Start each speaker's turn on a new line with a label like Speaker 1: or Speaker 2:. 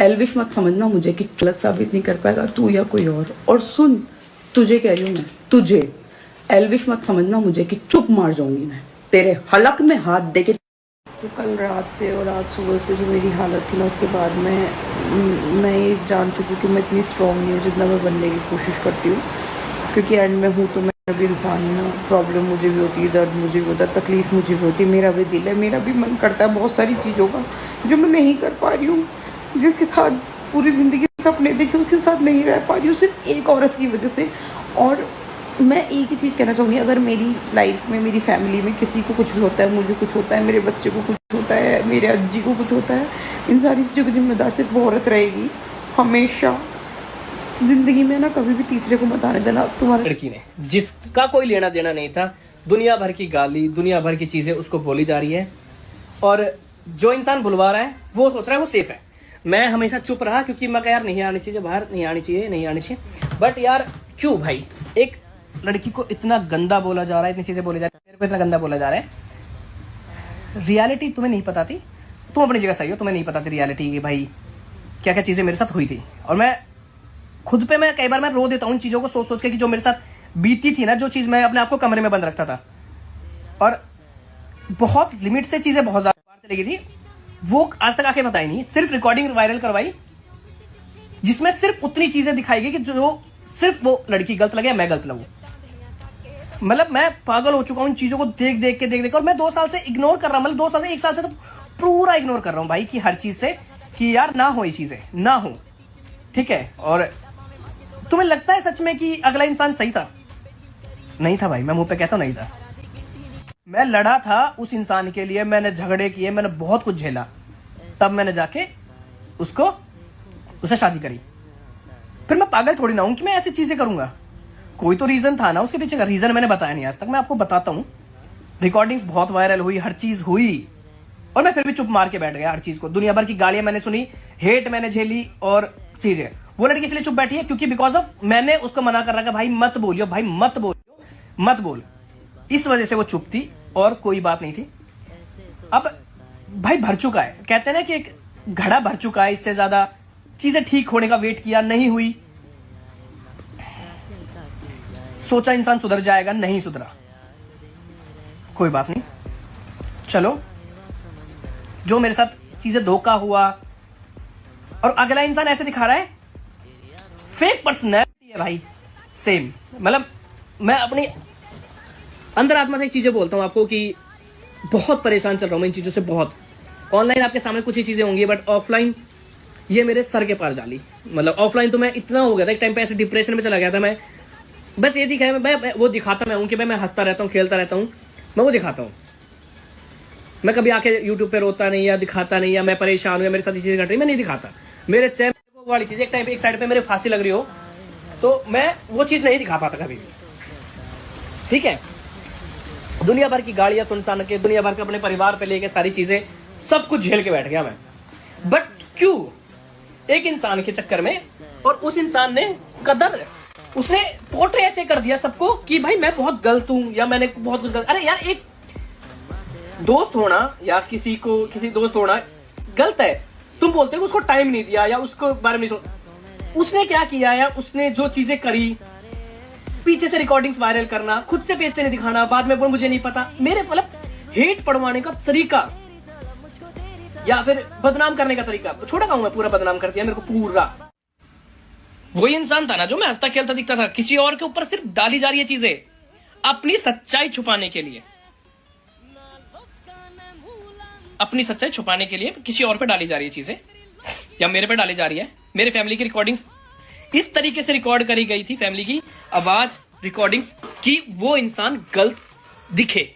Speaker 1: एल्विश मत समझना मुझे कि गलत साबित नहीं कर पाएगा तू या कोई और सुन, तुझे कह रही हूँ मैं, तुझे एल्विश मत समझना मुझे कि चुप मार जाऊंगी मैं तेरे हलक में हाथ देके। तो कल रात से और आज सुबह से जो मेरी हालत थी ना, उसके बाद मैं ये जान चुकी कि मैं इतनी स्ट्रॉन्ग नहीं हूँ जितना मैं बनने की कोशिश करती हूँ, क्योंकि एंड में हूँ तो मैं भी इंसान हूँ ना। प्रॉब्लम मुझे भी होती है, दर्द मुझे भी होता है, तकलीफ़ मुझे भी होती है, मेरा भी दिल है, मेरा भी मन करता है बहुत सारी चीज़ों का जो मैं नहीं कर पा रही हूँ, जिसके साथ पूरी ज़िंदगी सपने देखे उसके साथ नहीं रह पा रही हूँ सिर्फ एक औरत की वजह से। और मैं एक ही चीज़ कहना चाहूँगी, अगर मेरी लाइफ में, मेरी फैमिली में किसी को कुछ भी होता है, मुझे कुछ होता है, मेरे बच्चे को कुछ होता है, मेरे अज्जी को कुछ होता है, इन सारी चीज़ों की जिम्मेदार सिर्फ वो औरत रहेगी हमेशा। जिंदगी में ना कभी भी तीसरे को मत आने देना। तुम्हारी
Speaker 2: लड़की ने, जिसका कोई लेना देना नहीं था, दुनिया भर की गाली, दुनिया भर की चीजें उसको बोली जा रही है, और जो इंसान बुलवा रहा है वो सोच रहा है वो सेफ है। मैं हमेशा चुप रहा क्योंकि मैं यार नहीं आनी चाहिए बाहर, नहीं आनी चाहिए। बट यार क्यों भाई, एक लड़की को इतना गंदा बोला जा रहा है, इतनी चीजें बोली जा रही है, मेरे को इतना गंदा बोला जा रहा है। रियलिटी तुम्हें नहीं पता थी, तुम अपनी जगह सही हो, तुम्हें नहीं पता थी रियलिटी कि भाई क्या क्या चीजें मेरे साथ हुई थी। और मैं खुद पे, मैं कई बार मैं रो देता हूँ इन चीजों को सोच सोच के कि जो मेरे साथ बीती थी ना, जो चीज मैं अपने आप को कमरे में बंद रखता था और बहुत लिमिट से चीजें बहुत ज्यादा बाहर चली गई थी, वो आज तक आके बताई नहीं। सिर्फ रिकॉर्डिंग वायरल करवाई जिसमें सिर्फ उतनी चीजें दिखाई गई कि जो सिर्फ वो लड़की गलत लगे, मैं गलत लगूं। मतलब मैं पागल हो चुका हूं इन चीजों को देख देख के और मैं 2 साल से इग्नोर कर रहा हूं, मतलब 2 साल से 1 साल से तो पूरा इग्नोर कर रहा हूं भाई, कि हर चीज से कि यार ना हो ये चीजें, ना हो, ठीक है। और तुम्हें लगता है सच में कि अगला इंसान सही था? नहीं था भाई, मैं मुंह पे कहता हूं नहीं था। मैं लड़ा था उस इंसान के लिए, मैंने झगड़े किए, मैंने बहुत कुछ झेला, तब मैंने जाके उससे शादी करी। फिर मैं पागल थोड़ी ना हूं कि मैं ऐसी चीजें करूंगा, कोई तो रीजन था ना उसके पीछे का। रीजन मैंने बताया नहीं आज तक, मैं आपको बताता हूं। रिकॉर्डिंग्स बहुत वायरल हुई, हर चीज हुई, और मैं फिर भी चुप मार के बैठ गया हर चीज को। दुनिया भर की गालियां मैंने सुनी, हेट मैंने झेली और चीजें। वो लड़की इसलिए चुप बैठी है क्योंकि बिकॉज ऑफ मैंने उसको मना कर रहा था, भाई मत बोलियो, भाई मत बोलियो, मत बोल। इस वजह से वो चुप थी और कोई बात नहीं थी। अब भाई भर चुका है, कहते हैं ना कि एक घड़ा भर चुका है, इससे ज्यादा चीजें ठीक होने का वेट किया, नहीं हुई। सोचा इंसान सुधर जाएगा, नहीं सुधरा, कोई बात नहीं। चलो, जो मेरे साथ चीजें धोखा हुआ, और अगला इंसान ऐसे दिखा रहा है, फेक पर्सनैलिटी है भाई, सेम। मतलब मैं अपनी अंदर आत्मा से एक चीजें बोलता हूं आपको कि बहुत परेशान चल रहा हूं मैं इन चीजों से बहुत। ऑनलाइन आपके सामने कुछ ही चीजें होंगी, बट ऑफलाइन ये मेरे सर के पार जाली। मतलब ऑफलाइन तो मैं इतना हो गया था, एक टाइम पे ऐसे डिप्रेशन में चला गया था मैं। बस ये दिखाया, मैं वो दिखाता मैं हूं कि मैं हंसता रहता हूं, खेलता रहता हूं, मैं वो दिखाता हूं। मैं कभी आके यूट्यूब पे रोता नहीं, या दिखाता नहीं, या मैं परेशान हूं, या मेरे साथ चीजें घट रही, मैं नहीं दिखाता। मेरे चैन वाली चीज, एक टाइम पे एक साइड पे मेरे फांसी लग रही हो तो मैं वो चीज नहीं दिखा पाता कभी भी, ठीक है। दुनिया भर की गाड़ियां सुन के, दुनिया भर के अपने परिवार पे लेके सारी चीजें, सब कुछ झेल के बैठ गया मैं। बट क्यों? एक इंसान के चक्कर में, और उस इंसान ने कदर, उसने पोर्ट्रे ऐसे कर दिया सबको कि भाई मैं बहुत गलत हूं, या मैंने बहुत कुछ गलत। अरे यार, एक दोस्त होना या किसी दोस्त होना गलत है, तुम बोलते हो उसको टाइम नहीं दिया या उसको बारे में उसने क्या किया, या उसने जो चीजें करी, पीछे से रिकॉर्डिंग्स वायरल करना, खुद से पेज से नहीं दिखाना, बाद में मुझे नहीं पता, मेरे मतलब हेट पढ़वाने का तरीका या फिर बदनाम करने का तरीका, छोटा कहूं मैं, पूरा बदनाम कर दिया मेरे को पूरा। वही इंसान था ना जो मैं हंसता खेलता दिखता था, किसी और के ऊपर सिर्फ डाली जा रही है चीजें अपनी सच्चाई छुपाने के लिए, अपनी सच्चाई छुपाने के लिए किसी और पे डाली जा रही है चीजें, या मेरे पे डाली जा रही है। मेरे फैमिली की रिकॉर्डिंग्स इस तरीके से रिकॉर्ड करी गई थी, फैमिली की आवाज रिकॉर्डिंग्स, कि वो इंसान गलत दिखे।